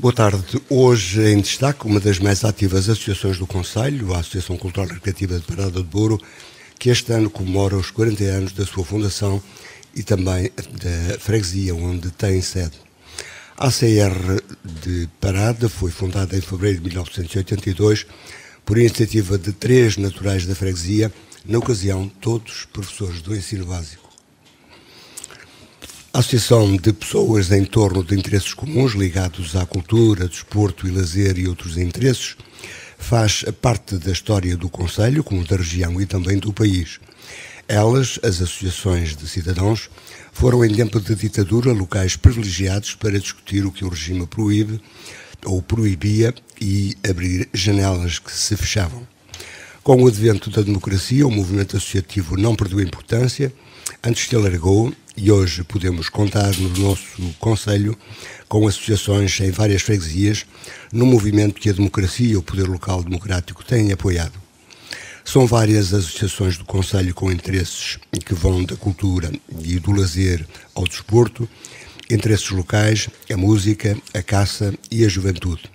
Boa tarde. Hoje em destaque uma das mais ativas associações do Concelho, a Associação Cultural e Recreativa de Parada de Douro, que este ano comemora os 40 anos da sua fundação e também da freguesia onde tem sede. A ACR de Parada foi fundada em fevereiro de 1982 por iniciativa de 3 naturais da freguesia, na ocasião todos professores do ensino básico. A associação de pessoas em torno de interesses comuns ligados à cultura, desporto e lazer e outros interesses faz parte da história do Concelho, como da região e também do país. Elas, as associações de cidadãos, foram em tempo de ditadura locais privilegiados para discutir o que o regime proíbe ou proibia e abrir janelas que se fechavam. Com o advento da democracia, o movimento associativo não perdeu importância, antes se alargou e hoje podemos contar no nosso Concelho com associações em várias freguesias no movimento que a democracia e o poder local democrático têm apoiado. São várias as associações do Concelho com interesses que vão da cultura e do lazer ao desporto, interesses locais, a música, a caça e a juventude.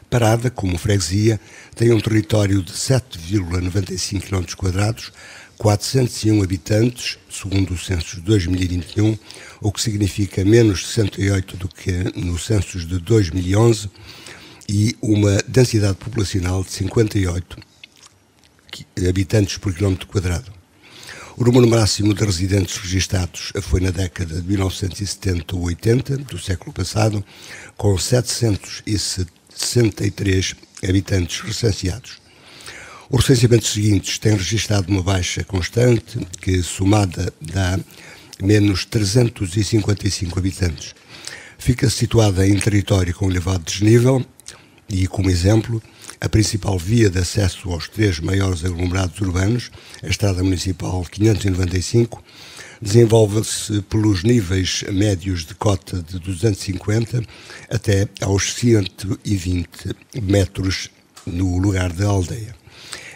Parada, como freguesia, tem um território de 7,95 km², 401 habitantes, segundo o censo de 2021, o que significa menos 68 do que no censo de 2011, e uma densidade populacional de 58 habitantes por km². O número máximo de residentes registados foi na década de 1970 ou 80 do século passado, com 763 habitantes recenseados. Os recenseamentos seguintes têm registrado uma baixa constante, que somada dá menos 355 habitantes. Fica situada em território com elevado desnível e, como exemplo, a principal via de acesso aos 3 maiores aglomerados urbanos, a Estrada Municipal 595, desenvolve-se pelos níveis médios de cota de 250 até aos 120 metros no lugar da aldeia.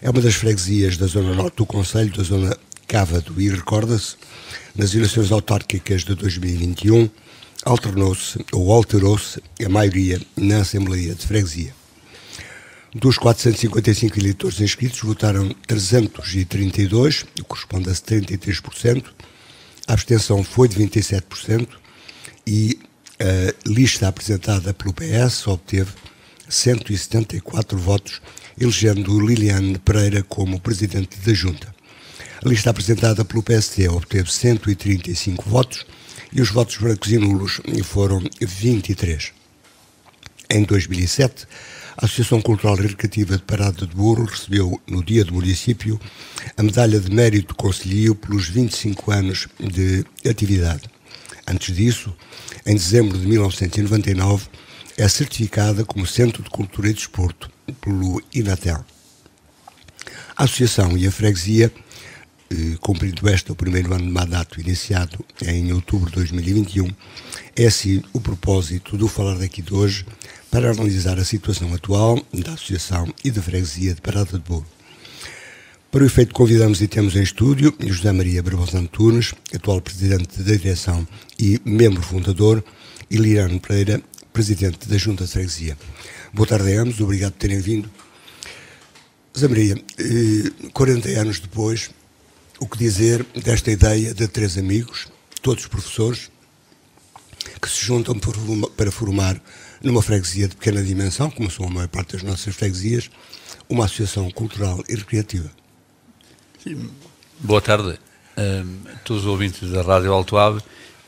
É uma das freguesias da zona norte do Concelho, da zona Cávado, e recorda-se, nas eleições autárquicas de 2021, alterou-se a maioria na Assembleia de Freguesia. Dos 455 eleitores inscritos, votaram 332, o que corresponde a 73%, a abstenção foi de 27% e a lista apresentada pelo PS obteve 174 votos, elegendo Liliane Pereira como presidente da Junta. A lista apresentada pelo PSD obteve 135 votos e os votos brancos e nulos foram 23. Em 2007, a Associação Cultural e Recreativa de Parada de Douro recebeu, no Dia do Município, a Medalha de Mérito Concelhio pelos 25 anos de atividade. Antes disso, em dezembro de 1999, é certificada como Centro de Cultura e Desporto pelo Inatel. A Associação e a Freguesia, cumprindo o primeiro ano de mandato iniciado em outubro de 2021, é assim o propósito do Falar daqui de hoje, para analisar a situação atual da Associação e da Freguesia de Parada de Douro. Para o efeito, convidamos e temos em estúdio José Maria Barbosa Antunes, atual Presidente da Direção e membro fundador, e Liliane Pereira, Presidente da Junta de Freguesia. Boa tarde a ambos, obrigado por terem vindo. José Maria, 40 anos depois, o que dizer desta ideia de 3 amigos, todos professores, que se juntam para formar, numa freguesia de pequena dimensão, como são a maior parte das nossas freguesias, uma associação cultural e recreativa? Sim. Boa tarde a todos os ouvintes da Rádio Alto Ave.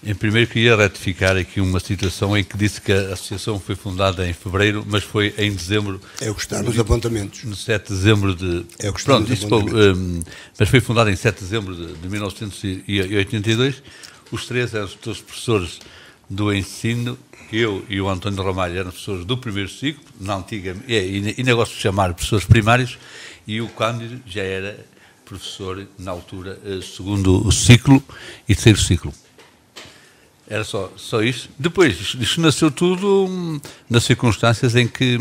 Em primeiro, queria retificar aqui uma situação em que disse que a associação foi fundada em fevereiro, mas foi em dezembro. É o que está nos apontamentos. No 7 de dezembro de... É o que está nos apontamentos. Mas foi fundada em 7 de dezembro de 1982. Os 3 eram todos professores do ensino. Eu e o António Ramalho eram professores do primeiro ciclo, na antiga... E negócio de chamar professores primários, e o Cândido já era professor, na altura, segundo ciclo e terceiro ciclo. Era só isso. Depois, isto nasceu tudo nas circunstâncias em que,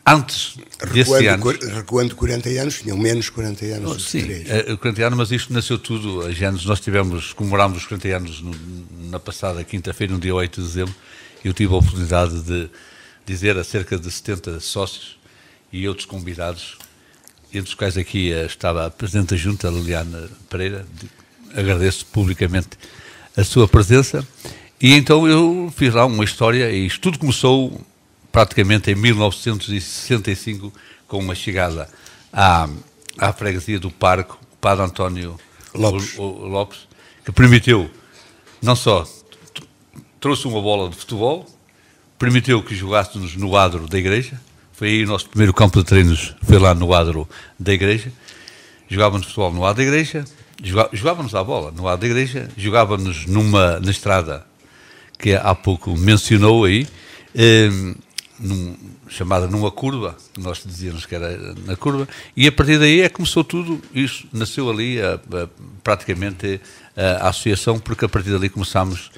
antes desse ano... Recuando 40 anos, tinham menos 40 anos. Sim, 40 anos, mas isto nasceu tudo há anos. Nós comemorámos os 40 anos na passada quinta-feira, no dia 8 de dezembro, eu tive a oportunidade de dizer a cerca de 70 sócios e outros convidados, entre os quais aqui estava a Presidente da Junta, Liliana Pereira, agradeço publicamente a sua presença, e então eu fiz lá uma história, e isto tudo começou praticamente em 1965, com uma chegada à freguesia do Parco, o Padre António Lopes, que permitiu, não só trouxe uma bola de futebol, permitiu que jogássemos no adro da igreja. Foi aí o nosso primeiro campo de treinos, foi lá no adro da igreja. Jogávamos futebol no adro da igreja, jogávamos à bola no adro da igreja, jogávamos na estrada, que há pouco mencionou aí, chamada numa curva, nós dizíamos que era na curva, e a partir daí começou tudo, isso nasceu ali praticamente a associação, porque a partir dali começámos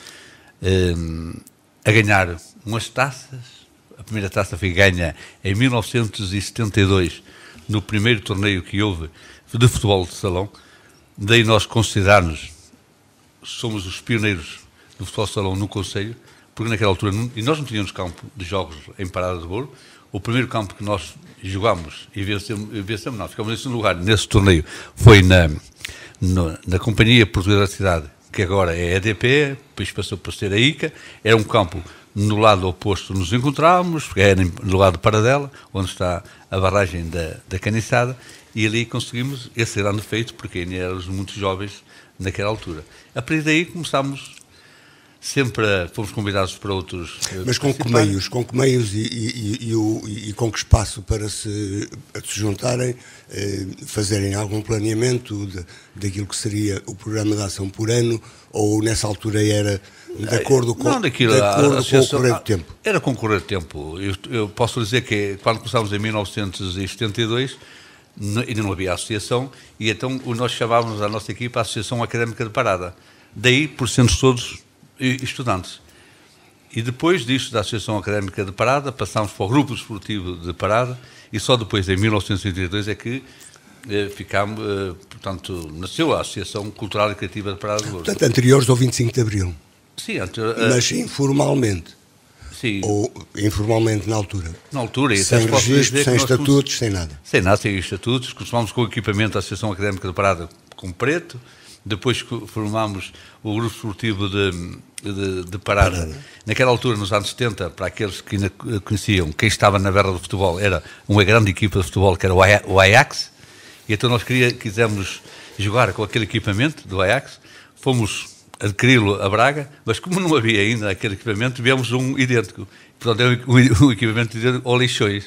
a ganhar umas taças. A primeira taça foi ganha em 1972, no primeiro torneio que houve de futebol de salão. Daí nós considerarmos, somos os pioneiros do futebol de salão no concelho, porque naquela altura, e nós não tínhamos campo de jogos em Parada de Bolo. O primeiro campo que nós jogámos e vencemos não, ficamos em segundo lugar nesse torneio, foi na Companhia Portuguesa da Cidade, que agora é a EDP, depois passou por ser a ICA. Era um campo no lado oposto, nos encontrávamos, era no lado de Paradela, onde está a barragem da Caniçada, e ali conseguimos esse grande feito, porque ainda éramos muito jovens naquela altura. A partir daí começámos sempre, fomos convidados para outros... Mas com que meios e com que espaço para se juntarem, fazerem algum planeamento daquilo que seria o programa de ação por ano, ou nessa altura era de acordo com o correr do tempo? Era com o correr do tempo. Eu posso dizer que quando começámos em 1972, ainda não havia associação, e então nós chamávamos a nossa equipa a Associação Académica de Parada. Daí, por sermos todos estudantes. E depois disto, da Associação Académica de Parada, passámos para o Grupo Desportivo de Parada, e só depois, em 1982, é que portanto, nasceu a Associação Cultural e Criativa de Parada de Lourdes. Portanto, anteriores ao 25 de Abril. Sim, mas informalmente. Sim. Ou informalmente na altura. Na altura. Sem registro, sem estatutos, sem nada. Sem nada, sem estatutos. Começámos com o equipamento da Associação Académica de Parada com preto. Depois formámos o Grupo Esportivo de Parada. Naquela altura, nos anos 70, para aqueles que ainda conheciam, quem estava na berra do futebol era uma grande equipa de futebol, que era o Ajax. E então nós quisemos jogar com aquele equipamento do Ajax. Fomos adquiri-lo a Braga, mas como não havia ainda aquele equipamento, tivemos um idêntico. Portanto, é um equipamento idêntico ao Leixões.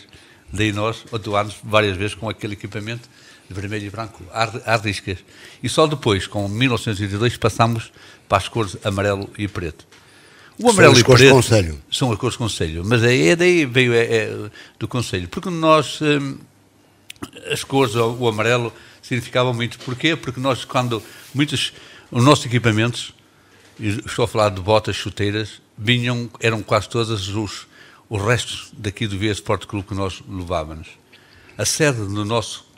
Daí nós atuámos várias vezes com aquele equipamento de vermelho e branco, às riscas. E só depois, com 1982, passámos para as cores amarelo e preto. O amarelo e preto são as cores do Conselho. São as cores do Conselho, mas daí veio do Conselho. Porque nós, as cores, o amarelo, significavam muito. Porquê? Porque nós, os nossos equipamentos, estou a falar de botas, chuteiras, eram quase todas os restos daqui do Via Sport Clube que nós levávamos. A sede do nosso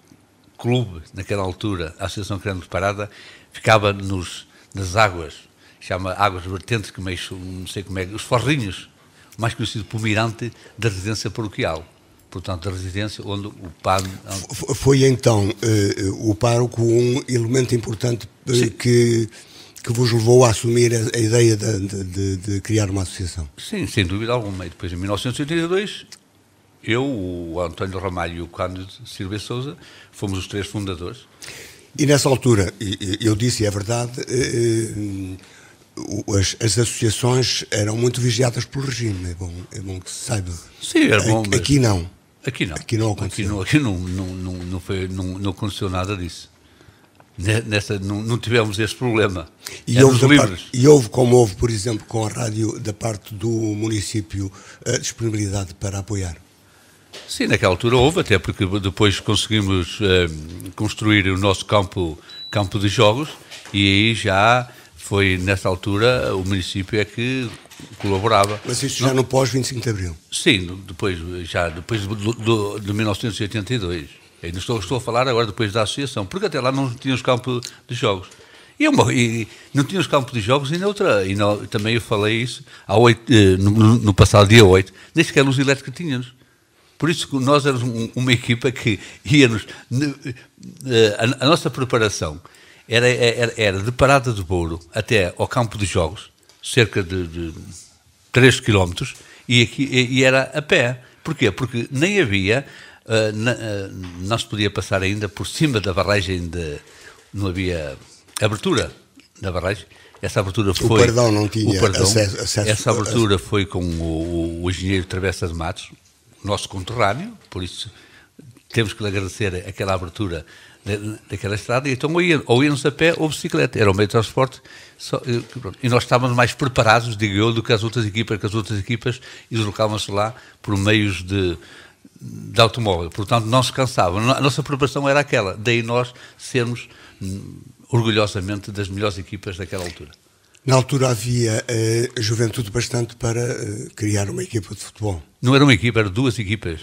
clube, naquela altura, a Associação Académica de Parada, ficava nas águas, chama águas vertentes, que mexo, não sei como é, os forrinhos, mais conhecido por Mirante, da residência paroquial. Portanto, da residência onde o padre... Foi então o pároco um elemento importante que vos levou a assumir a ideia de criar uma associação? Sim, sem dúvida alguma. E depois, em 1982... eu, o António Ramalho e o Cândido Silva Sousa fomos os três fundadores. E nessa altura, eu disse, e é verdade, as associações eram muito vigiadas pelo regime, é bom que se saiba. Sim, era bom, mas aqui não. Aqui não. Aqui não aconteceu. Aqui não aconteceu nada disso. Não tivemos esse problema. E houve, como houve, por exemplo, com a rádio, da parte do município, a disponibilidade para apoiar? Sim, naquela altura houve, até porque depois conseguimos construir o nosso campo de jogos, e aí já foi, nessa altura, o município é que colaborava. Mas isto já no pós-25 de Abril? Sim, depois de 1982. Ainda estou a falar agora depois da associação, porque até lá não tínhamos campo de jogos. E não tínhamos campo de jogos também eu falei isso no passado dia 8, nem sequer luz elétrica tínhamos. Por isso que nós éramos uma equipa que íamos... A nossa preparação era de Parada de Bouro até ao campo de jogos, cerca de 3 km, e era a pé. Porquê? Porque nem havia... não se podia passar ainda por cima da barragem não havia abertura da barragem. Essa abertura foi... O Pardão não tinha acesso. Essa abertura foi com o engenheiro Travessa de Matos, nosso conterrâneo, por isso temos que lhe agradecer aquela abertura daquela estrada, e então ou íamos a pé ou bicicleta, era o meio de transporte, e nós estávamos mais preparados, digo eu, do que as outras equipas e deslocavam-se lá por meios de automóvel, portanto não se cansavam. A nossa preparação era aquela, daí nós sermos orgulhosamente das melhores equipas daquela altura. Na altura havia juventude bastante para criar uma equipa de futebol. Não era uma equipa, eram 2 equipas.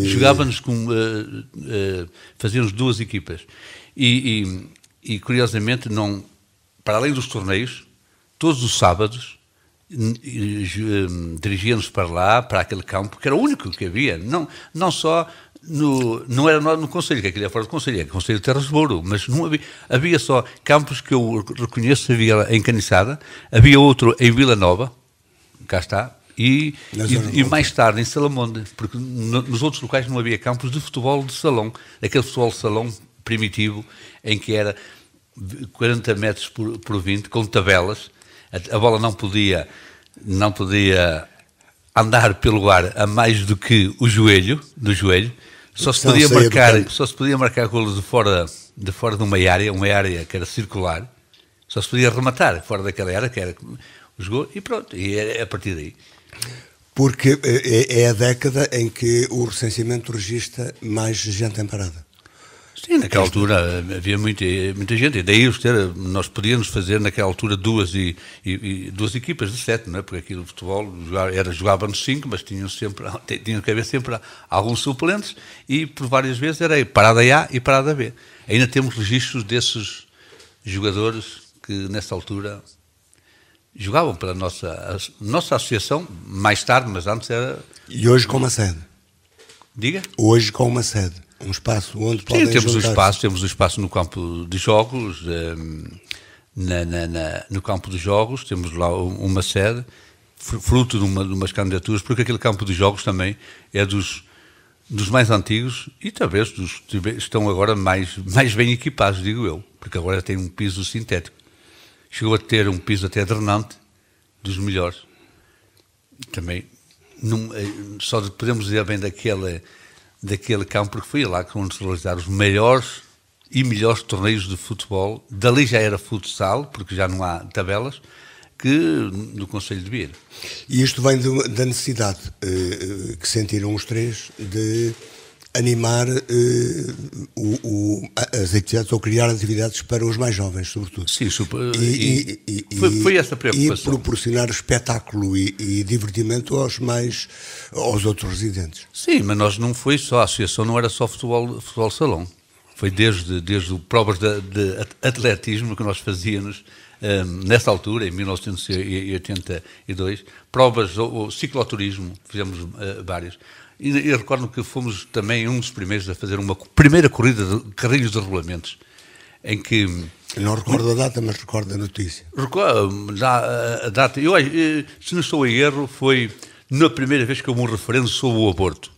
Jogávamos fazíamos 2 equipas. E curiosamente, para além dos torneios, todos os sábados dirigíamos para lá, para aquele campo, que era o único que havia. Não só... não era no Conselho, que aquilo é fora do Conselho, é o Conselho de Terras de Bouro, mas não havia só campos que eu reconheço, havia em Caniçada, havia outro em Vila Nova, cá está, e mais tarde em Salamonde, porque nos outros locais não havia campos de futebol de salão, aquele futebol de salão primitivo, em que era 40 metros por 20, com tabelas, a bola não podia andar pelo ar a mais do que do joelho, só se podia marcar golos de fora de uma área que era circular, só se podia rematar fora daquela área, que era o jogo, e pronto, e é a partir daí. Porque é a década em que o recenseamento registra mais gente em parada. Sim, naquela altura havia muita gente, e daí nós podíamos fazer naquela altura duas equipas de 7, não é? Porque aquilo de futebol jogávamos 5, mas tinham que haver sempre alguns suplentes, e por várias vezes era parada A e parada B. Ainda temos registros desses jogadores que nessa altura jogavam pela nossa associação, mais tarde, mas antes era... E hoje com uma sede. Diga? Hoje com uma sede. Um espaço onde podem juntar-se. Temos o espaço no campo de jogos, no campo de jogos, temos lá uma sede, fruto de umas candidaturas, porque aquele campo de jogos também é dos mais antigos e talvez estão agora mais bem equipados, digo eu, porque agora tem um piso sintético. Chegou a ter um piso até drenante, dos melhores. Também, só podemos dizer bem daquele campo, porque foi lá que vão se realizar os maiores e melhores torneios de futebol. Dali já era futsal, porque já não há tabelas, que no Conselho de Vieira. E isto vem da necessidade que sentiram os três de animar as atividades, ou criar atividades para os mais jovens, sobretudo. Sim, foi essa preocupação. E proporcionar espetáculo e divertimento aos outros residentes. Sim, mas nós não foi só, a associação não era só futebol salão. Foi desde provas de atletismo que nós fazíamos nessa altura, em 1982, provas, ou cicloturismo, fizemos várias. E recordo que fomos também um dos primeiros a fazer uma primeira corrida de carrinhos de regulamentos, em que... Não recordo a data, mas recordo a notícia. Recordo a data. Se não estou em erro, foi na primeira vez que houve um referendo sobre o aborto.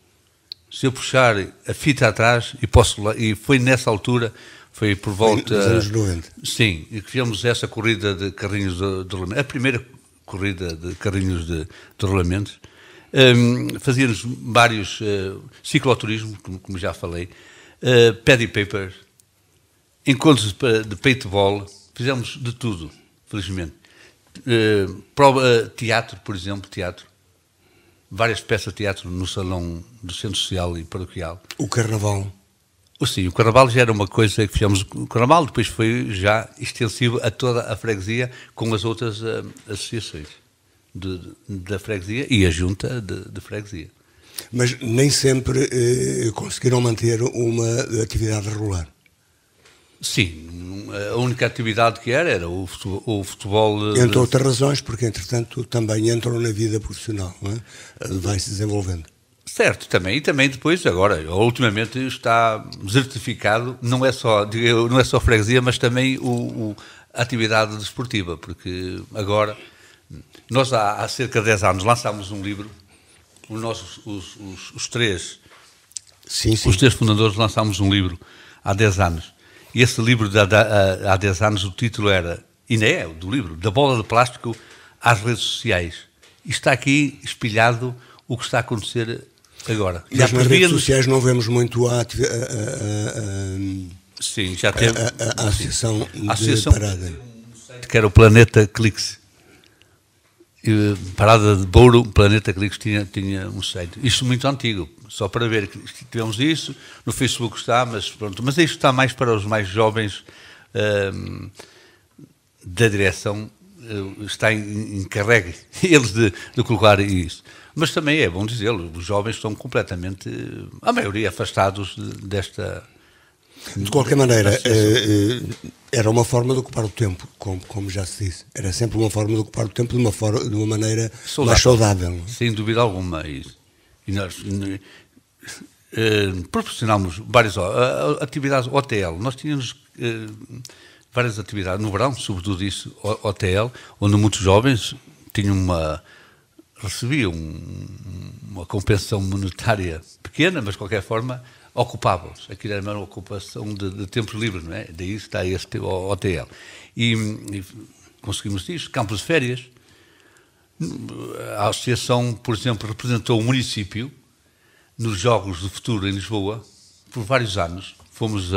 Se eu puxar a fita atrás, e foi nessa altura, foi por volta... Nos anos 90. Sim, e que fizemos essa corrida de carrinhos de regulamentos. A primeira corrida de carrinhos de regulamentos. Fazíamos vários cicloturismo, como já falei, paddy papers, encontros de paintball, fizemos de tudo, felizmente. Teatro, por exemplo, várias peças de teatro no salão do Centro Social e Paroquial. O Carnaval. Sim, o Carnaval já era uma coisa que fizemos. O Carnaval depois foi já extensivo a toda a freguesia com as outras associações da freguesia e a junta de freguesia. Mas nem sempre conseguiram manter uma atividade regular. Sim, a única atividade que era o futebol. Entre outras razões, porque entretanto também entram na vida profissional, não é? Vai-se desenvolvendo. Certo, também. E também depois, agora, ultimamente está certificado, não é só freguesia, mas também a atividade desportiva, porque agora, nós há cerca de 10 anos lançámos um livro, os três fundadores lançámos um livro há 10 anos. E esse livro, há 10 anos, o título era, e não é do livro, Da Bola de Plástico às Redes Sociais. E está aqui espelhado o que está a acontecer agora. Mas nas redes sociais não vemos muito sim, já teve a associação de parada. Que era o Planeta Clix. Parada de Bouro, Planeta Clix tinha um site. Isto muito antigo, só para ver que tivemos isso, no Facebook está, mas pronto. Mas isto está mais para os mais jovens da direção, está encarregue eles de colocar isso. Mas também é bom dizê-lo, os jovens estão completamente, a maioria, afastados desta... De qualquer maneira, era uma forma de ocupar o tempo, como já se disse. Era sempre uma forma de ocupar o tempo de uma maneira mais saudável. Sem dúvida alguma. E nós proporcionámos várias atividades OTL. Nós tínhamos várias atividades, no verão, sobretudo isso, OTL, onde muitos jovens recebiam uma compensação monetária pequena, mas de qualquer forma ocupavam-se. Aquilo era uma ocupação de tempos livres, não é? Daí está este OTL. E conseguimos isso, campos de férias. A associação, por exemplo, representou o município nos Jogos do Futuro em Lisboa por vários anos. Fomos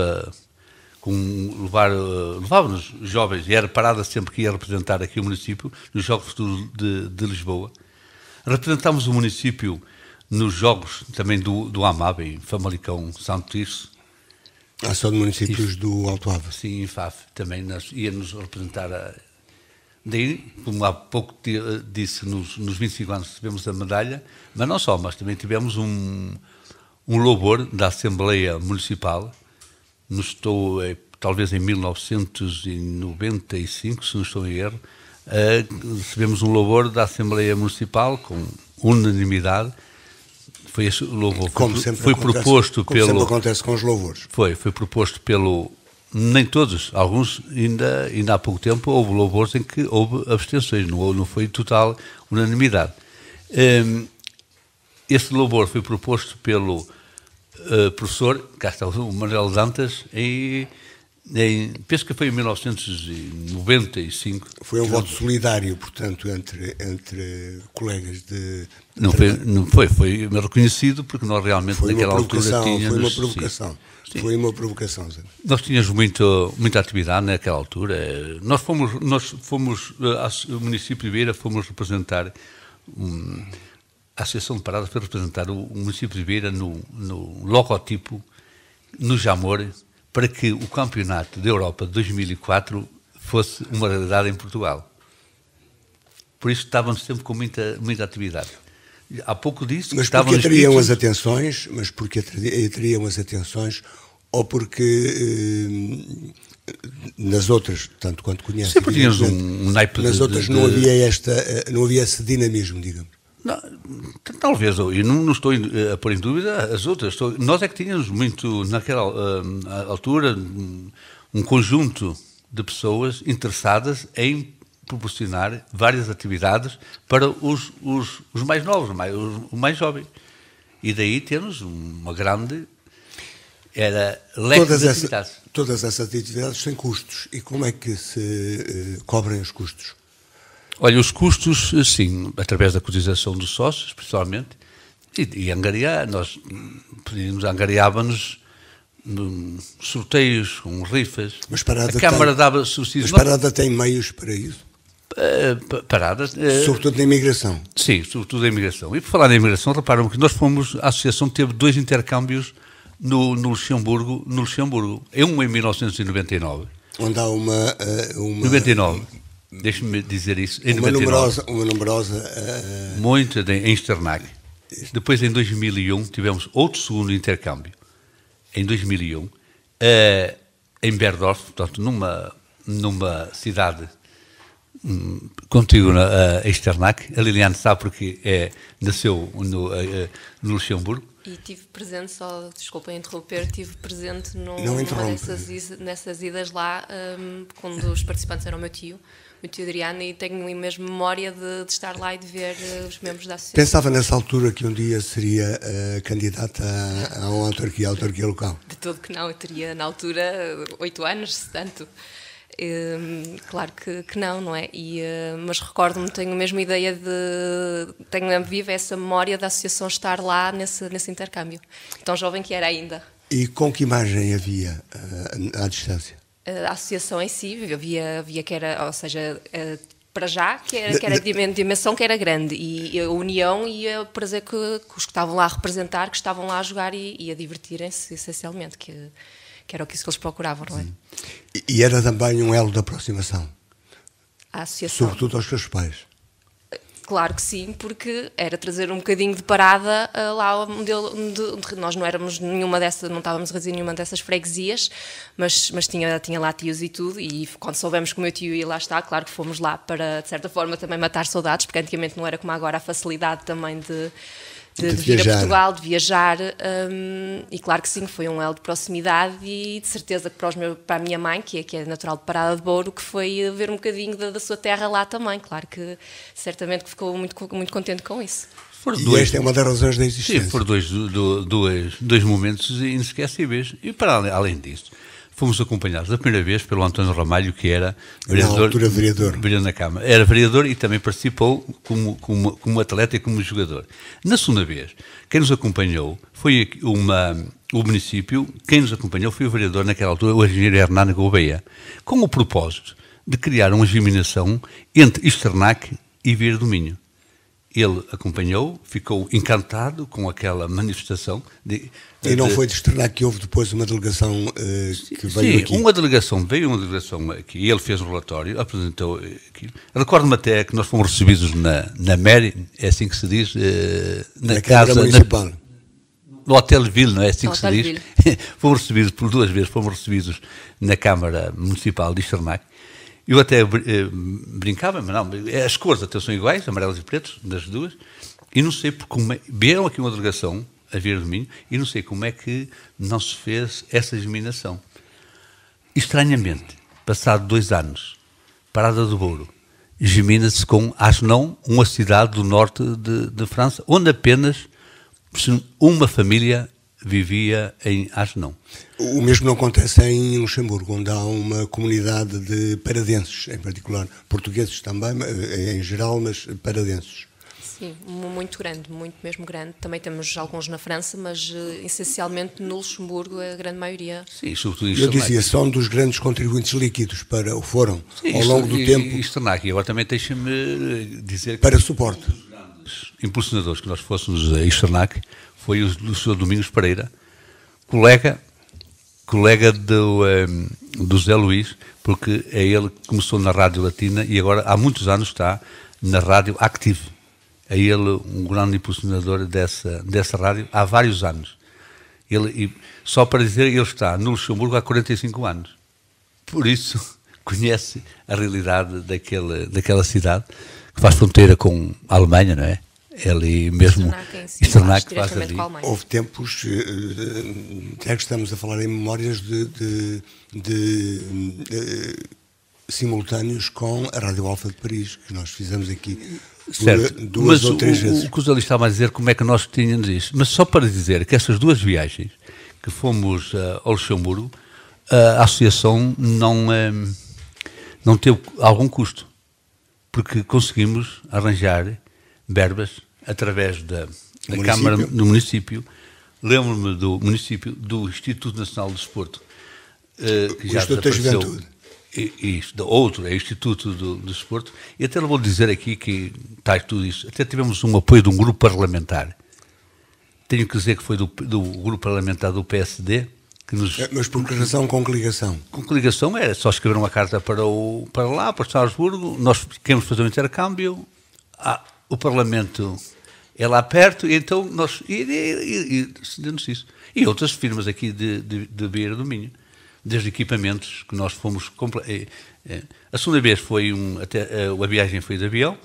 levávamos jovens, e era parada sempre que ia representar aqui o município, nos Jogos do Futuro de Lisboa. Representámos o município nos jogos também do AMAB, em Famalicão, Santo Tirso. São de municípios do Alto Ave. Sim, em Faf, também ia-nos representar. Daí, como há pouco disse, nos 25 anos recebemos a medalha, mas não só, mas também tivemos um louvor da Assembleia Municipal, talvez em 1995, se não estou em erro, recebemos um louvor da Assembleia Municipal com unanimidade. Foi esse louvor. Foi proposto pelo. Como sempre acontece com os louvores. Foi proposto pelo. Nem todos, alguns ainda há pouco tempo houve louvores em que houve abstenções, não foi total unanimidade. Esse louvor foi proposto pelo professor, cá está o Manuel Dantas, penso que foi em 1995. Foi um voto solidário, portanto, entre colegas de... Não foi reconhecido, porque nós realmente naquela altura tínhamos... Foi uma provocação. Sim. Foi uma provocação. Nós tínhamos muita atividade naquela altura. Nós fomos o município de Beira, fomos representar... A Associação de Paradas foi representar o município de Beira no logotipo, no Jamor, para que o Campeonato da Europa de 2004 fosse uma realidade em Portugal. Por isso estávamos sempre com muita atividade. Há pouco disso... Mas porque teriam as atenções? Mas porque teriam as atenções? Ou porque nas outras, tanto quanto conhece... Sempre tínhamos um naipe nas outras não havia esse dinamismo, digamos. Não, talvez, eu não estou a pôr em dúvida as outras. Nós é que tínhamos muito, naquela altura, um conjunto de pessoas interessadas em proporcionar várias atividades para os mais novos, os mais jovens. E daí temos uma grande... leque de atividades. Todas essas atividades têm custos. E como é que se cobrem os custos? Olha, os custos, sim, através da cotização dos sócios, principalmente, e angariar, nós angariávamos sorteios, com rifas. Mas Parada a Câmara dava subsídios. Mas Parada tem meios para isso? Paradas. Sobretudo na imigração. Sim, sobretudo na imigração. E por falar na imigração, reparam que nós a associação teve 2 intercâmbios no Luxemburgo, um em 1999. Onde há uma 99. Deixe-me dizer isso. Em uma numerosa... Muito em Esternac. Depois, em 2001, tivemos outro segundo intercâmbio. Em 2001. em Berdorf, portanto, numa cidade contígua a Echternach. A Liliane sabe porque nasceu no Luxemburgo. E tive presente, só desculpem interromper, tive presente nessas idas lá, quando os participantes eram o meu tio Adriano, e tenho mesmo memória de estar lá e de ver os membros da associação. Pensava nessa altura que um dia seria candidata a uma autarquia local? De todo que não, eu teria na altura 8 anos, se tanto. Claro que não é? Mas recordo-me, tenho a mesma ideia tenho viva essa memória da associação estar lá nesse intercâmbio, tão jovem que era ainda. E com que imagem havia à distância? A associação em si, havia que era, ou seja, para já, que era de dimensão que era grande, e a união e o prazer que os que estavam lá a representar, que estavam lá a jogar e a divertirem-se, essencialmente, que era isso que eles procuravam, não é? E era também um elo de aproximação? A associação. Sobretudo aos seus pais? Claro que sim, porque era trazer um bocadinho de parada lá onde nós não éramos nenhuma dessas, não estávamos a fazer nenhuma dessas freguesias, mas tinha lá tios e tudo, e quando soubemos que o meu tio ia lá estar, claro que fomos lá para, de certa forma, também matar saudades, porque antigamente não era como agora a facilidade também de vir a Portugal, de viajar, e claro que sim, foi um elo de proximidade, e de certeza que para a minha mãe, que é natural de Parada de Bouro, que foi ver um bocadinho da sua terra lá também, claro que certamente que ficou muito contente com isso. E esta é uma das razões da existência. Sim, foram dois momentos inesquecíveis, e para além disso, fomos acompanhados a primeira vez pelo António Ramalho, que era vereador na Câmara. Era vereador e também participou como atleta e como jogador. Na segunda vez, quem nos acompanhou foi o município, quem nos acompanhou foi o vereador naquela altura, o engenheiro Hernando Gouveia, com o propósito de criar uma germinação entre Echternach e Vieira do Minho. Ele acompanhou, ficou encantado com aquela manifestação. E não foi de Echternach que houve depois uma delegação que veio aqui? Sim, uma delegação aqui, ele fez um relatório, apresentou aquilo. Recordo-me até que nós fomos recebidos na Mary, é assim que se diz, na casa municipal. No Hotel Ville, não é assim que se diz? Fomos recebidos por 2 vezes, na Câmara Municipal de Echternach. Eu até brincava, mas não, as cores até são iguais, amarelos e pretos, das duas, e não sei como vieram aqui uma delegação, a Vieira do Minho, e não sei como é que não se fez essa germinação. Estranhamente, passado 2 anos, Parada do Bouro, germina-se com Asnon, uma cidade do norte de França, onde apenas uma família vivia em Asnon. O mesmo não acontece em Luxemburgo, onde há uma comunidade de paradenses, em particular, portugueses também, em geral, mas paradenses. Sim, muito grande, muito mesmo grande. Também temos alguns na França, mas essencialmente no Luxemburgo a grande maioria. Sim, sobretudo eu dizia, são dos grandes contribuintes líquidos para o fórum, sim, ao longo do tempo. Echternach, agora também deixa-me dizer que para suporte. Um dos grandes impulsionadores que nós fôssemos a Echternach foi o Sr. Domingos Pereira, colega do Zé Luís, porque é ele que começou na Rádio Latina e agora há muitos anos está na Rádio Active. É ele um grande impulsionador dessa rádio há vários anos. Só para dizer, ele está no Luxemburgo há 45 anos. Por isso, conhece a realidade daquela cidade, que faz fronteira com a Alemanha, não é? Ele mesmo Echternach que faz ali. Houve tempos, até que estamos a falar em memórias de simultâneos com a Rádio Alfa de Paris, que nós fizemos aqui duas ou três vezes. O que o Zé estava a dizer, como é que nós tínhamos isto? Mas só para dizer que essas 2 viagens que fomos ao Luxemburgo, a associação não teve algum custo, porque conseguimos arranjar verbas através da Câmara do Município. Lembro-me do município, do Instituto Nacional do Desporto, que já desapareceu. Outro é o Instituto do Desporto, e até vou dizer aqui que está tudo isso. Até tivemos um apoio de um grupo parlamentar. Tenho que dizer que foi do grupo parlamentar do PSD. Mas por que razão com coligação? Com coligação era só escrever uma carta para lá, para Estrasburgo, nós queremos fazer um intercâmbio, o Parlamento é lá perto, e então nós decidimos isso. E outras firmas aqui de Vieira do Minho. desde equipamentos que nós fomos... A segunda vez foi a viagem foi de avião,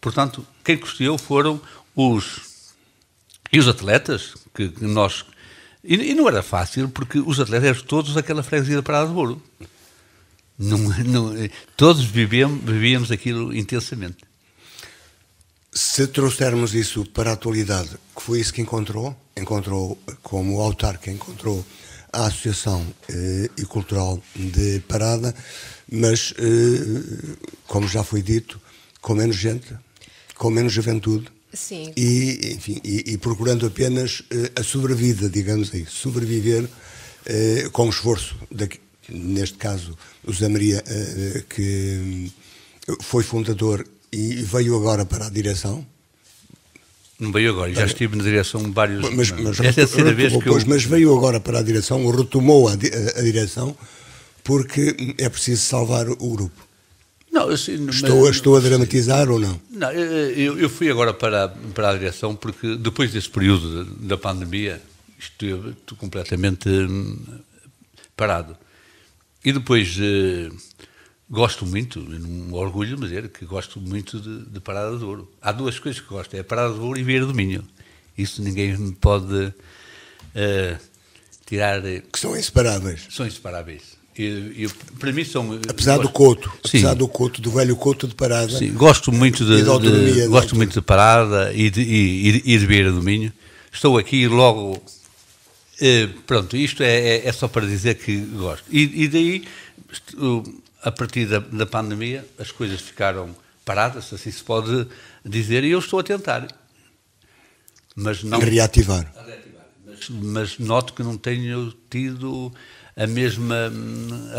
portanto, quem custeou foram os atletas, que nós... E não era fácil, porque os atletas eram todos daquela freguesia da Parada do Ouro. Todos vivíamos aquilo intensamente. Se trouxermos isso para a atualidade, que foi isso que encontrou como autarca, encontrou a Associação e Cultural de Parada, mas, como já foi dito, com menos gente, com menos juventude. Sim. E, enfim, procurando apenas a sobrevida, digamos aí, sobreviver com esforço, neste caso o Zé Maria, que foi fundador e veio agora para a direção. Não veio agora, já estive na direção vários... Mas esta é a terceira vez que eu... Mas veio agora para a direção, retomou a direção, porque é preciso salvar o grupo. Não, assim, estou a dramatizar ou não? Não, eu fui agora para a direção porque depois desse período da pandemia estive completamente parado. E depois gosto muito, não orgulho de dizer que gosto muito de Parada do Ouro. Há duas coisas que gosto, é Parada do Ouro e Vieira do Minho. Isso ninguém me pode tirar... Que são inseparáveis. São inseparáveis. Para mim são... Apesar do Couto, do velho Couto de Parada. Sim, gosto muito de Parada e de Vieira do Minho. Estou aqui logo... pronto, isto é só para dizer que gosto. E daí, a partir da pandemia, as coisas ficaram paradas, assim se pode dizer, e eu estou a tentar. Mas não... Reativar. Mas noto que não tenho tido... a mesma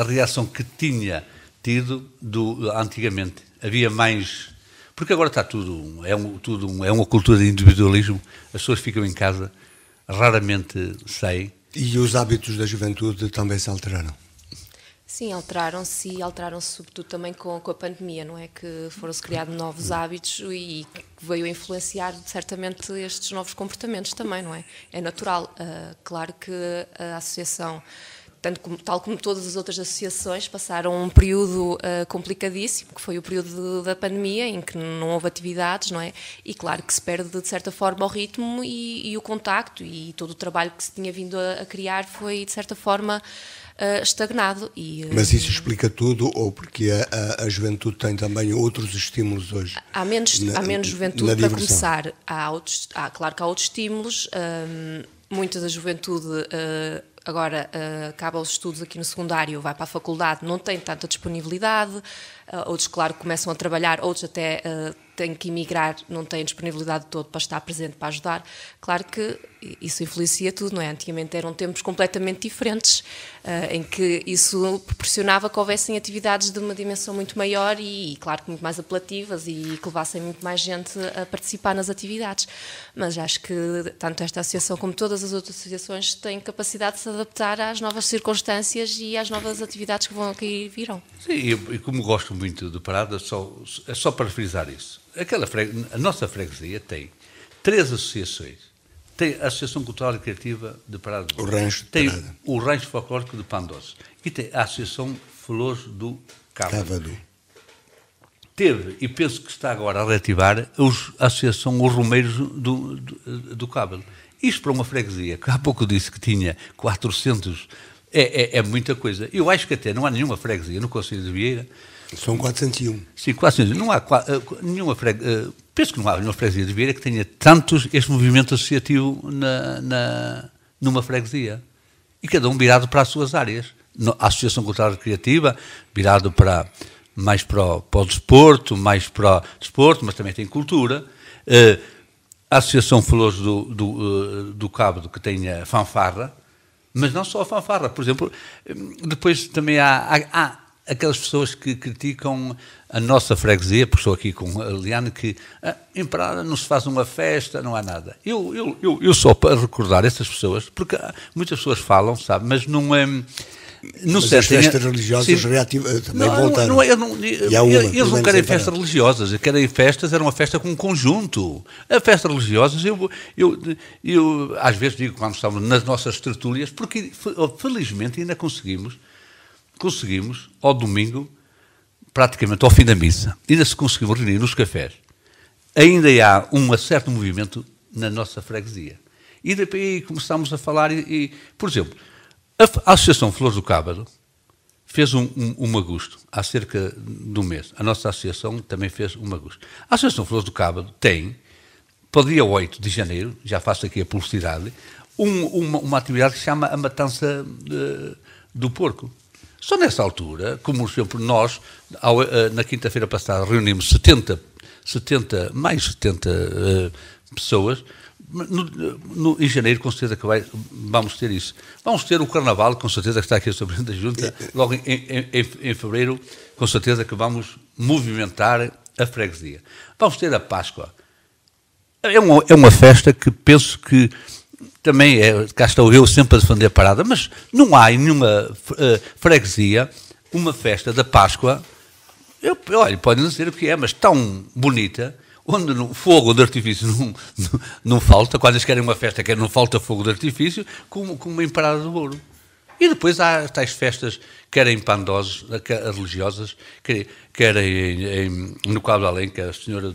reação que tinha tido antigamente. Havia mais... Porque agora está tudo... É uma cultura de individualismo. As pessoas ficam em casa, raramente saem. E os hábitos da juventude também se alteraram? Sim, alteraram-se e alteraram-se sobretudo também com a pandemia, não é? Que foram-se criados novos hábitos e que veio a influenciar certamente estes novos comportamentos também, não é? É natural. Claro que a associação... tal como todas as outras associações, passaram um período complicadíssimo, que foi o período da pandemia, em que não houve atividades, não é? E claro que se perde, de certa forma, o ritmo e o contacto, e todo o trabalho que se tinha vindo a criar foi, de certa forma, estagnado. Mas isso explica tudo, ou porque a juventude tem também outros estímulos hoje? Há menos juventude, para começar. Claro que há outros estímulos. Muita da juventude... agora acaba os estudos aqui no secundário, vai para a faculdade, não tem tanta disponibilidade, outros, claro, começam a trabalhar, outros até têm que emigrar, não têm disponibilidade de todo para estar presente, para ajudar. Claro que isso influencia tudo, não é? Antigamente eram tempos completamente diferentes, em que isso proporcionava que houvessem atividades de uma dimensão muito maior e, claro, muito mais apelativas e que levassem muito mais gente a participar nas atividades. Mas acho que tanto esta associação como todas as outras associações têm capacidade de se adaptar às novas circunstâncias e às novas atividades que virão. Sim, e como gosto muito de Parada, é só para frisar isso. A nossa freguesia tem 3 associações. Tem a Associação Cultural e Criativa de Parada do Ouro. Tem o Rancho Folclórico de Pandoso. E tem a Associação Flores do Cávado. Teve, e penso que está agora a reativar, a Associação Os Romeiros do Cávado. Isto para uma freguesia, que há pouco disse que tinha 400, é muita coisa. Eu acho que até não há nenhuma freguesia no Concelho de Vieira. São 401. Sim, 400. Não há nenhuma freguesia. Penso que não há nenhuma freguesia de Vieira que tenha tantos este movimento associativo numa freguesia. E cada um virado para as suas áreas. A Associação Cultural e Criativa, virado mais para o desporto, mas também tem cultura. A Associação Flores do Cávado, que tem a fanfarra, mas não só a fanfarra. Por exemplo, depois também há aquelas pessoas que criticam a nossa freguesia, porque estou aqui com a Liane, que em Parada não se faz uma festa, não há nada. Eu só para recordar essas pessoas, porque muitas pessoas falam, sabe, mas não é... Mas as festas religiosas também voltaram. Eles não querem festas religiosas, querem festas, era uma festa com um conjunto. A festas religiosas, eu às vezes digo, quando estamos nas nossas tertúlias, porque felizmente ainda conseguimos conseguimos, ao domingo, praticamente ao fim da missa, ainda se conseguimos reunir nos cafés. Ainda há um certo movimento na nossa freguesia. E depois começámos a falar por exemplo, a Associação Flores do Cábado fez um agosto, há cerca de um mês. A nossa associação também fez um agosto. A Associação Flores do Cábado tem, para o dia 8 de janeiro, já faço aqui a publicidade, uma atividade que se chama a matança do porco. Só nessa altura, como por exemplo nós, na quinta-feira passada, reunimos mais de 70 pessoas. Em janeiro, com certeza que vamos ter isso. Vamos ter o Carnaval, com certeza que está aqui a Presidente da Junta. Logo em fevereiro, com certeza que vamos movimentar a freguesia. Vamos ter a Páscoa. É uma festa que penso que também cá estou eu sempre a defender a parada, mas não há em nenhuma freguesia uma festa da Páscoa, olha, podem dizer o que é, mas tão bonita, onde o fogo de artifício não falta, quando eles querem uma festa que não falta fogo de artifício, como em Parada do Ouro. E depois há tais festas, quer em Pandós, religiosas, quer no Cabo de Além, que é a Senhora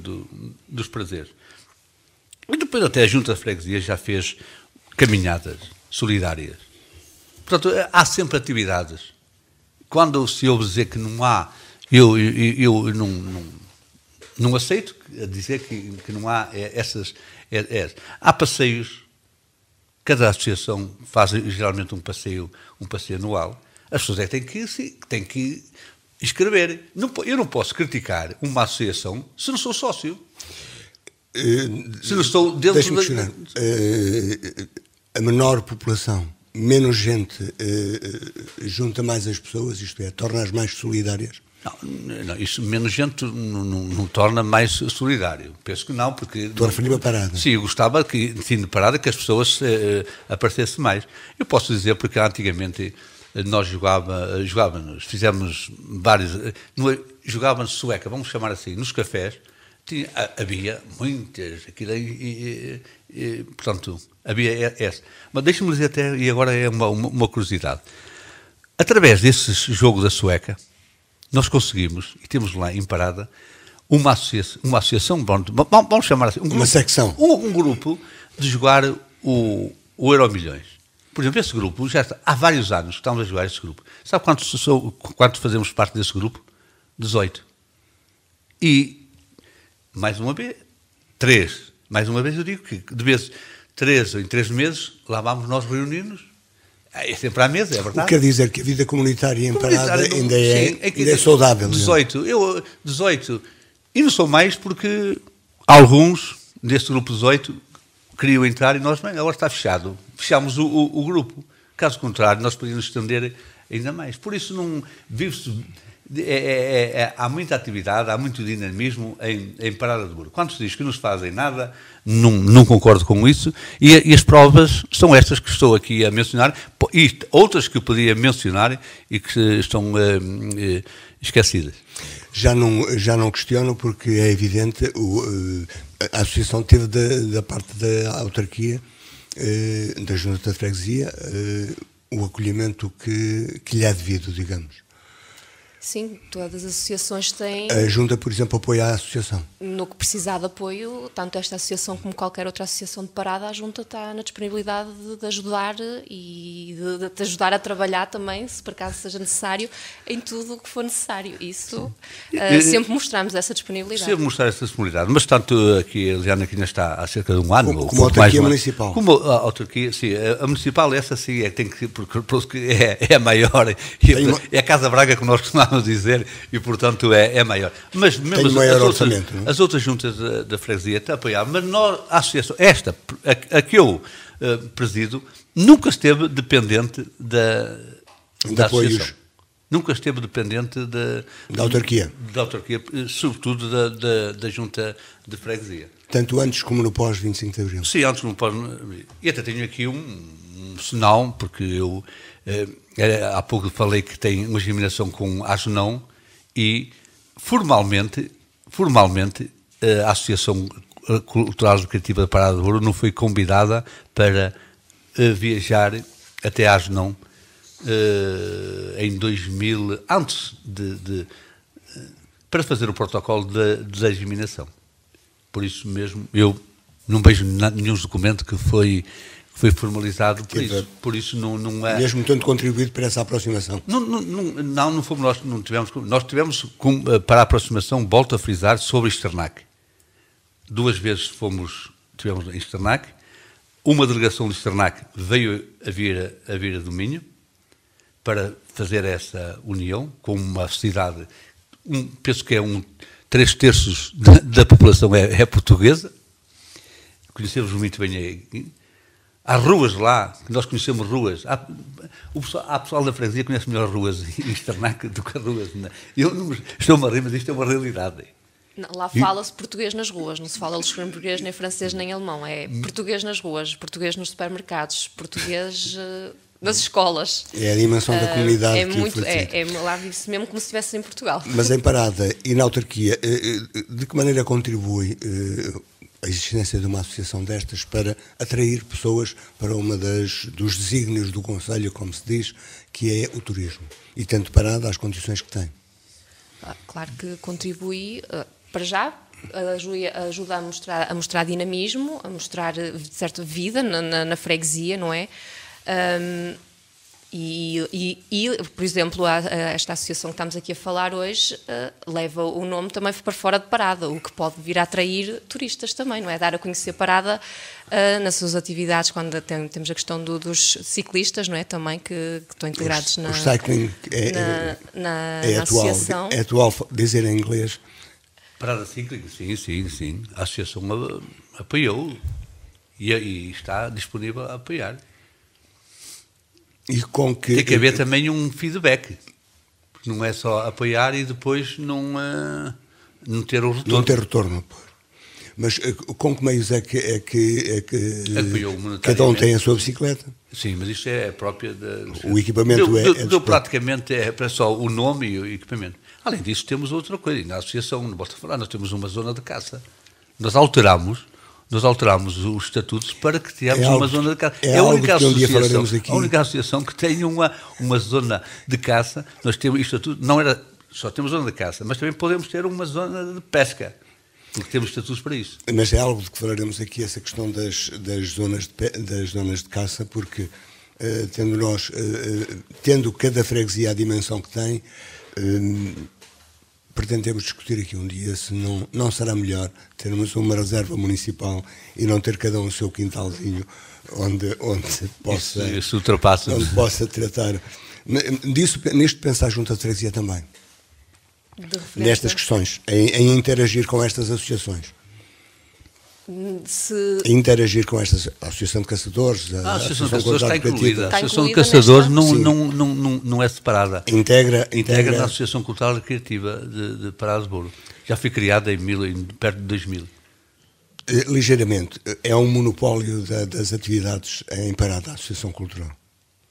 dos Prazeres. E depois até a Junta de Freguesia já fez caminhadas solidárias. Portanto, há sempre atividades. Quando se ouve dizer que não há, eu não aceito dizer que não há essas. Há passeios, cada associação faz geralmente um passeio anual. As pessoas têm que escrever. Eu não posso criticar uma associação se não sou sócio. Se não estou dentro da... A menor população, menos gente, junta mais as pessoas, isto é, torna-as mais solidárias. Não, isso menos gente não torna mais solidário. Penso que não, porque... Estou a referir a parada. Sim, eu gostava que, sim, de parada, que as pessoas aparecessem mais. Eu posso dizer, porque antigamente nós jogávamos, fizemos vários... Jogávamos sueca, vamos chamar assim, nos cafés, havia muitas, portanto, havia essa. Mas deixe-me dizer até, e agora é uma curiosidade, através desse jogo da sueca, nós conseguimos, e temos lá em Parada, uma associação, vamos chamar assim, uma secção, um grupo de jogar o Euromilhões. Por exemplo, esse grupo, já está, há vários anos que estamos a jogar esse grupo. Sabe quantos fazemos parte desse grupo? 18. E, mais uma vez, 3. Mais uma vez eu digo que, de vez 3 ou em 3 meses, lá vamos nós reunir-nos. É sempre à mesa, é verdade. O que quer dizer que a vida comunitária em Parada ainda é saudável. 18. E não sou mais porque alguns deste grupo 18 queriam entrar e nós, agora está fechado. Fechamos o grupo. Caso contrário, nós podíamos estender ainda mais. Por isso não vive-se... há muita atividade, há muito dinamismo em Parada do Ouro. Quando se diz que não se fazem nada, não concordo com isso, e as provas são estas que estou aqui a mencionar, e outras que eu podia mencionar e que estão esquecidas. Já não questiono, porque é evidente, a associação teve da parte da autarquia, da Junta de Freguesia, o acolhimento que lhe é devido, digamos. Sim, todas as associações têm... A Junta, por exemplo, apoia a associação. No que precisar de apoio, tanto esta associação como qualquer outra associação de Parada, a Junta está na disponibilidade de ajudar e de ajudar a trabalhar também, se por acaso seja necessário, em tudo o que for necessário. Isso, sempre mostramos essa disponibilidade. Sempre mostrar essa disponibilidade, mas tanto aqui, a Eliana aqui ainda está há cerca de um ano. Como a autarquia municipal. Como a autarquia, sim. A municipal, essa sim, tem que, porque é maior, é a Casa Braga que nós costumamos dizer, e portanto é maior. Mas mesmo as outras juntas da freguesia te apoiavam, mas nós, a associação, a que eu presido, nunca esteve dependente da associação. Nunca esteve dependente da autarquia. Sobretudo da junta de freguesia. Tanto antes como no pós-25 de Abril. Sim, antes como no pós. E até tenho aqui um sinal, porque eu há pouco falei que tem uma germinação com Agenão, e formalmente a Associação Cultural Recreativa da Parada do Ouro não foi convidada para viajar até Agenão em 2000, para fazer o protocolo de eliminação. Por isso mesmo, eu não vejo nenhum documento que foi formalizado por isso não é... Mesmo tendo contribuído para essa aproximação? Não fomos nós, nós tivemos para a aproximação, volto a frisar, sobre Esternac. 2 vezes tivemos em Esternac, uma delegação de Esternac veio a vir a Domínio para fazer essa união com uma cidade, penso que 3/3 da população é portuguesa, conhecemos muito bem aí. Há ruas lá, que nós conhecemos ruas. Há pessoal da freguesia que conhece melhor ruas em Esternac do que ruas. Eu não estou-me a rir, mas isto é uma realidade. Não, lá fala-se português nas ruas, não se fala luxemburguês, nem francês, nem alemão. É português nas ruas, português nos supermercados, português nas escolas. É a dimensão da comunidade que muito, lá vive-se mesmo como se estivesse em Portugal. Mas em Parada e na autarquia, de que maneira contribui a existência de uma associação destas para atrair pessoas para uma dos desígnios do Conselho, como se diz, que é o turismo? E tendo Parada as condições que tem. Claro que contribui, para já, ajuda a mostrar dinamismo, a mostrar, de certa, vida na freguesia, não é? E, por exemplo, esta associação que estamos aqui a falar hoje leva o nome também para fora de Parada, o que pode vir a atrair turistas também, não é? Dar a conhecer Parada nas suas atividades, quando temos a questão dos ciclistas, não é? Também que estão integrados na associação. É atual dizer em inglês. Parada Cíclica, sim. A associação apoiou e está disponível a apoiar. E com que... Tem que haver também um feedback. Não é só apoiar e depois não ter o retorno. Não ter retorno. Mas com que meios é que cada um tem a sua bicicleta? Sim, mas isto é própria o equipamento praticamente é só o nome e o equipamento. Além disso, temos outra coisa. Na associação, não posso falar, nós temos uma zona de caça. Nós alterámos os estatutos para que tenhamos uma zona de caça. É a única associação que tem uma zona de caça. Nós temos estatuto, não era só temos zona de caça, mas também podemos ter uma zona de pesca, porque temos estatutos para isso. Mas é algo de que falaremos aqui, essa questão das zonas de caça, porque tendo cada freguesia a dimensão que tem, pretendemos discutir aqui um dia se não será melhor termos uma reserva municipal e não ter cada um o seu quintalzinho onde possa tratar. Nisto pensar junto à freguesia também. Nestas questões, em interagir com estas associações. Interagir com esta Associação de Caçadores, a Associação de Caçadores está incluída. A Associação de Caçadores não é separada. Integra na Associação Cultural e Recreativa de Parada de Bolo. Já foi criada perto de 2000. Ligeiramente. É um monopólio das atividades em Parada, a Associação Cultural?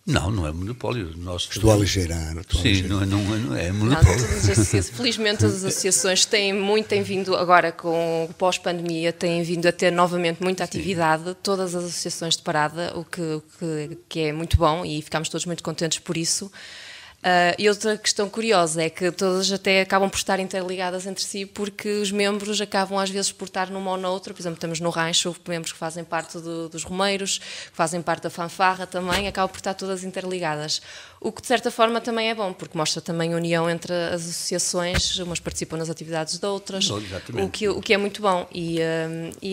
Não é monopólio. Estou a aligeirar. Sim, não é monopólio. Felizmente as associações têm vindo, agora com o pós-pandemia, têm vindo a ter novamente muita atividade, todas as associações de Parada, o que é muito bom e ficamos todos muito contentes por isso. E outra questão curiosa é que todas até acabam por estar interligadas entre si, porque os membros acabam às vezes por estar numa ou noutra. Por exemplo, temos no rancho membros que fazem parte dos romeiros, que fazem parte da fanfarra também, acabam por estar todas interligadas. O que de certa forma também é bom, porque mostra também a união entre as associações, umas participam nas atividades de outras, o que é muito bom. E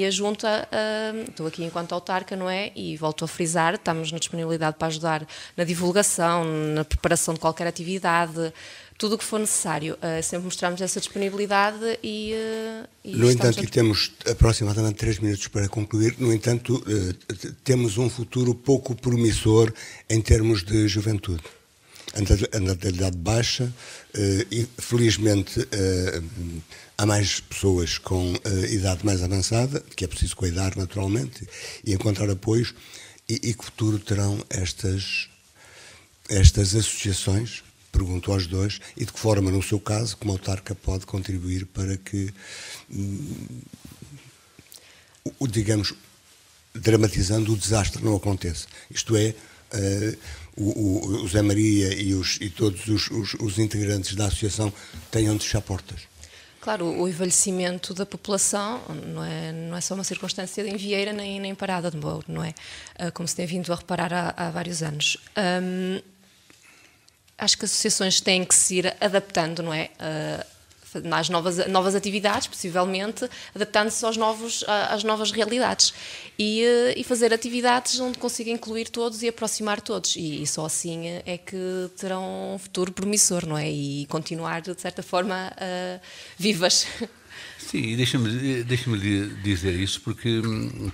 a Junta, estou aqui enquanto autarca, não é? E volto a frisar, estamos na disponibilidade para ajudar na divulgação, na preparação de qualquer atividade, tudo o que for necessário. Sempre mostramos essa disponibilidade e no entanto, e temos aproximadamente 3 minutos para concluir, no entanto, temos um futuro pouco promissor em termos de juventude. A natalidade baixa e, felizmente, há mais pessoas com idade mais avançada, que é preciso cuidar naturalmente e encontrar apoios. E que futuro terão estas associações? Pergunto aos dois, e de que forma, no seu caso, como autarca, pode contribuir para que, digamos, dramatizando, o desastre não aconteça. Isto é, o Zé Maria e todos os integrantes da associação tenham de fechar portas? Claro, o envelhecimento da população não é só uma circunstância em Vieira nem em Parada de Mouro, não é? Como se tem vindo a reparar há vários anos. Acho que as associações têm que se ir adaptando, não é? Às novas atividades, possivelmente, adaptando-se às novas realidades e fazer atividades onde consiga incluir todos e aproximar todos, e só assim é que terão um futuro promissor, não é? E continuar, de certa forma, vivas. Sim, deixa-me dizer isso, porque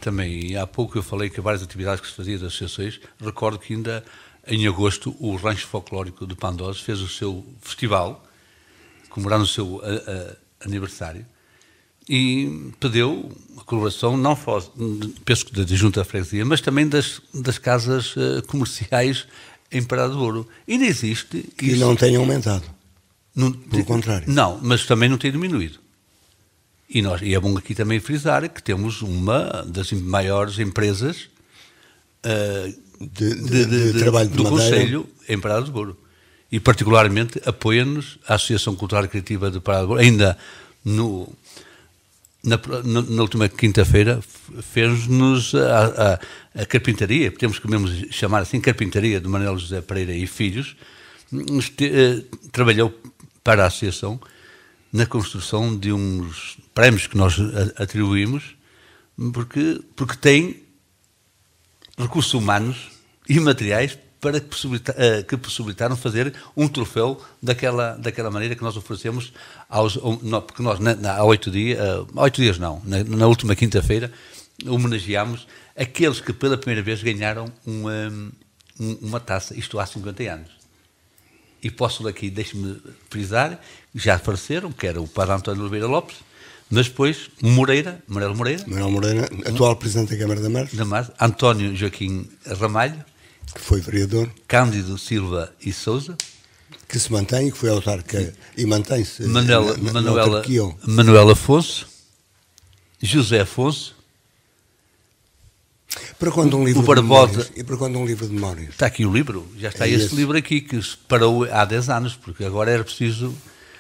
também há pouco eu falei que várias atividades que se faziam das associações, recordo que ainda em agosto o Rancho Folclórico de Pandós fez o seu festival, comemorando o seu aniversário, e pediu a colaboração, não só, penso que da Junta da Freguesia, mas também das casas comerciais em Parada do Ouro. Ainda existe... Que isso, não tem aumentado, pelo contrário. Não, mas também não tem diminuído. E é bom aqui também frisar que temos uma das maiores empresas de trabalho de do madeira. Conselho em Parada do Ouro. E particularmente apoia-nos a Associação Cultural e Criativa de Parada do Ouro. Ainda na última quinta-feira fez-nos a carpintaria, temos que mesmo chamar assim, carpintaria de Manuel José Pereira e Filhos, trabalhou para a Associação na construção de uns prémios que nós atribuímos, porque tem recursos humanos e materiais para que possibilitaram fazer um troféu daquela maneira que nós oferecemos porque nós há 8 dias não, na última quinta-feira homenageámos aqueles que pela primeira vez ganharam uma taça, isto há 50 anos. E posso aqui, deixe-me frisar, já apareceram, que era o Padre António Oliveira Lopes, mas depois Manuel Moreira, atual Presidente da Câmara da Mares, António Joaquim Ramalho, que foi vereador, Cândido Silva e Sousa, que se mantém, que foi autarca e mantém-se Manuel Afonso, José Afonso, para quando um livro de memórias, e para quando um livro de memórias. Está aqui o livro, já está esse livro aqui, que se parou há 10 anos, porque agora era preciso,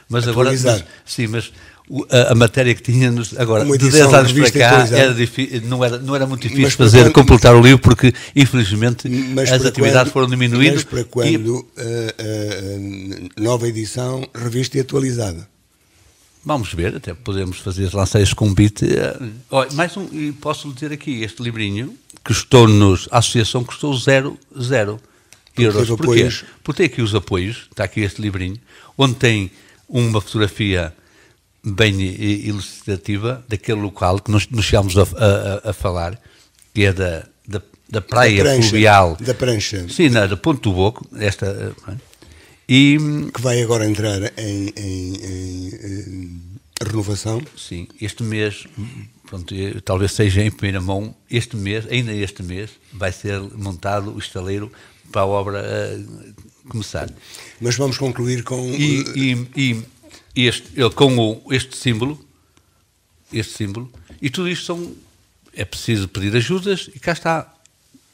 mas atualizar. Agora, sim, mas a matéria que tínhamos agora, Uma de edição 10 anos para cá, não era muito difícil completar o livro, porque infelizmente as atividades foram diminuindo. Mas para quando nova edição, revista e atualizada? Vamos ver, até podemos lançar este convite. Mais um, e posso lhe dizer aqui, este livrinho, a associação custou 0 euros. Porquê? Porque tem aqui os apoios, está aqui este livrinho, onde tem uma fotografia bem ilustrativa daquele local que nós chegámos a falar, que é da praia fluvial. Da prancha. Sim, da Ponte do Boco, e que vai agora entrar em renovação. Sim, este mês, pronto, talvez seja em primeira mão, ainda este mês, vai ser montado o estaleiro para a obra começar. Mas vamos concluir com... este símbolo, e tudo isto é preciso pedir ajudas, e cá está,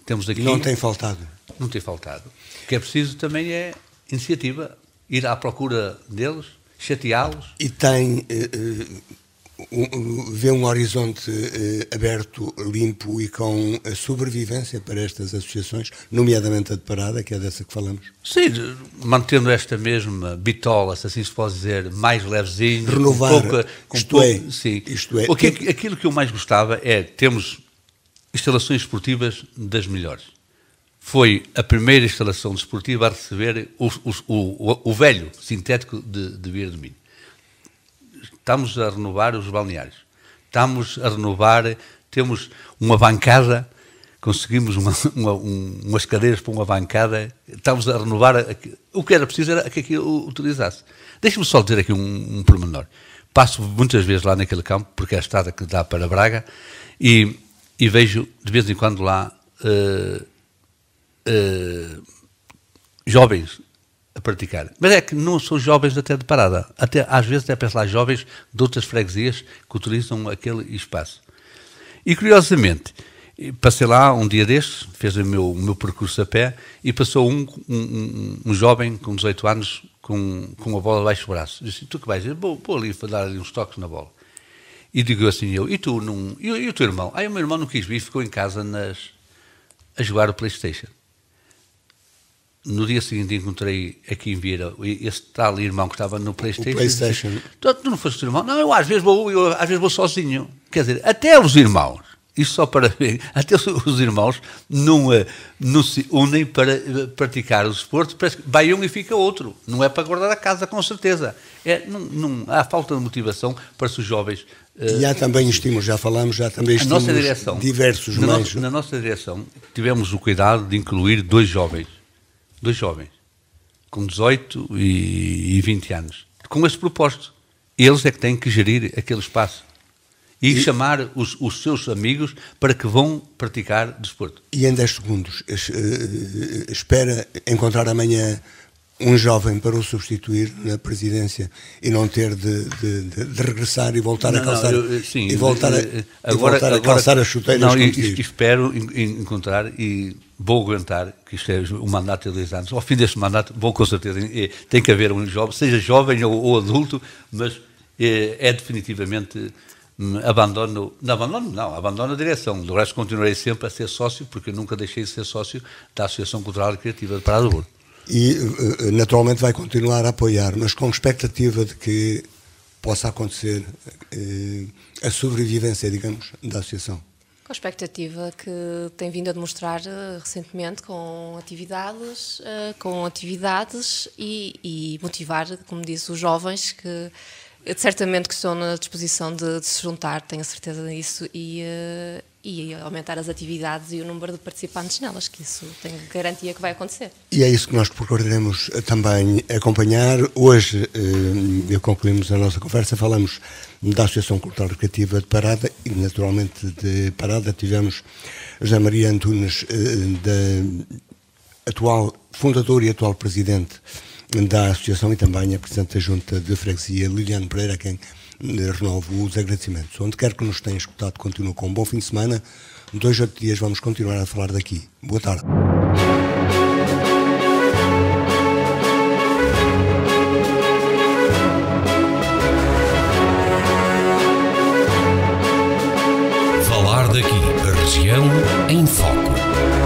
temos aqui... Não tem faltado. Não tem faltado. O que é preciso também é iniciativa, ir à procura deles, chateá-los. E tem, vê um horizonte aberto, limpo e com a sobrevivência para estas associações, nomeadamente a de Parada, que é dessa que falamos? Sim, mantendo esta mesma bitola, se assim se pode dizer, mais levezinho. Renovar, Aquilo que eu mais gostava é termos instalações esportivas das melhores. Foi a primeira instalação desportiva a receber o velho sintético de Vieira do Minho. Estamos a renovar os balneários. Estamos a renovar, temos uma bancada, conseguimos umas cadeiras para uma bancada, estamos a renovar. O que era preciso era que aquilo utilizasse. Deixe-me só dizer aqui um pormenor. Passo muitas vezes lá naquele campo, porque é a estrada que dá para Braga, e vejo de vez em quando lá jovens a praticar, mas é que não são jovens até de Parada, às vezes até penso lá jovens de outras freguesias que utilizam aquele espaço. E curiosamente, Passei lá um dia destes, fez o meu percurso a pé, e passou um jovem com 18 anos com uma bola debaixo do braço. Disse: tu que vais? Vou ali para dar ali uns toques na bola. E digo assim: e tu não? E o teu irmão? O meu irmão não quis vir, ficou em casa a jogar o PlayStation. No dia seguinte encontrei aqui em Vieira esse tal irmão que estava no PlayStation. Disse: tu não foste o teu irmão? Não, eu às vezes vou sozinho. Quer dizer, até os irmãos, isso só para ver, até os irmãos não se unem para praticar o desporto, vai um e fica outro. Não é para guardar a casa, com certeza. Não há falta de motivação para os jovens. E há também estímulos, já falamos, diversos meios. Na nossa direção tivemos o cuidado de incluir dois jovens, com 18 e 20 anos, com esse propósito. Eles é que têm que gerir aquele espaço e chamar os seus amigos para que vão praticar desporto. E em 10 segundos, espera encontrar amanhã um jovem para o substituir na presidência e não ter de regressar e voltar a calçar a calçar as chuteiras. Espero encontrar e vou aguentar, que isto é um mandato de 2 anos. Ao fim deste mandato, vou com certeza, tem que haver um jovem, seja jovem ou adulto, mas é definitivamente abandono a direção. Do resto, continuarei sempre a ser sócio, porque eu nunca deixei de ser sócio da Associação Cultural e Criativa de Parada do Burgo. E naturalmente vai continuar a apoiar, mas com expectativa de que possa acontecer a sobrevivência, digamos, da associação. Com a expectativa que tem vindo a demonstrar recentemente com atividades e motivar, como disse, os jovens que certamente que estão na disposição de se juntar, tenho a certeza disso, e aumentar as atividades e o número de participantes nelas, que isso tenho garantia que vai acontecer. E é isso que nós procuraremos também acompanhar. Hoje, concluímos a nossa conversa, falamos da Associação Cultural Recreativa de Parada e, naturalmente, de Parada tivemos José Maria Antunes, atual fundador e atual presidente da Associação, e também a Presidente da Junta de Freguesia, Liliane Pereira, a quem renovo os agradecimentos. Onde quer que nos tenha escutado, continue com um bom fim de semana. 2 ou 8 dias vamos continuar a falar daqui. Boa tarde. Falar daqui, a região em foco.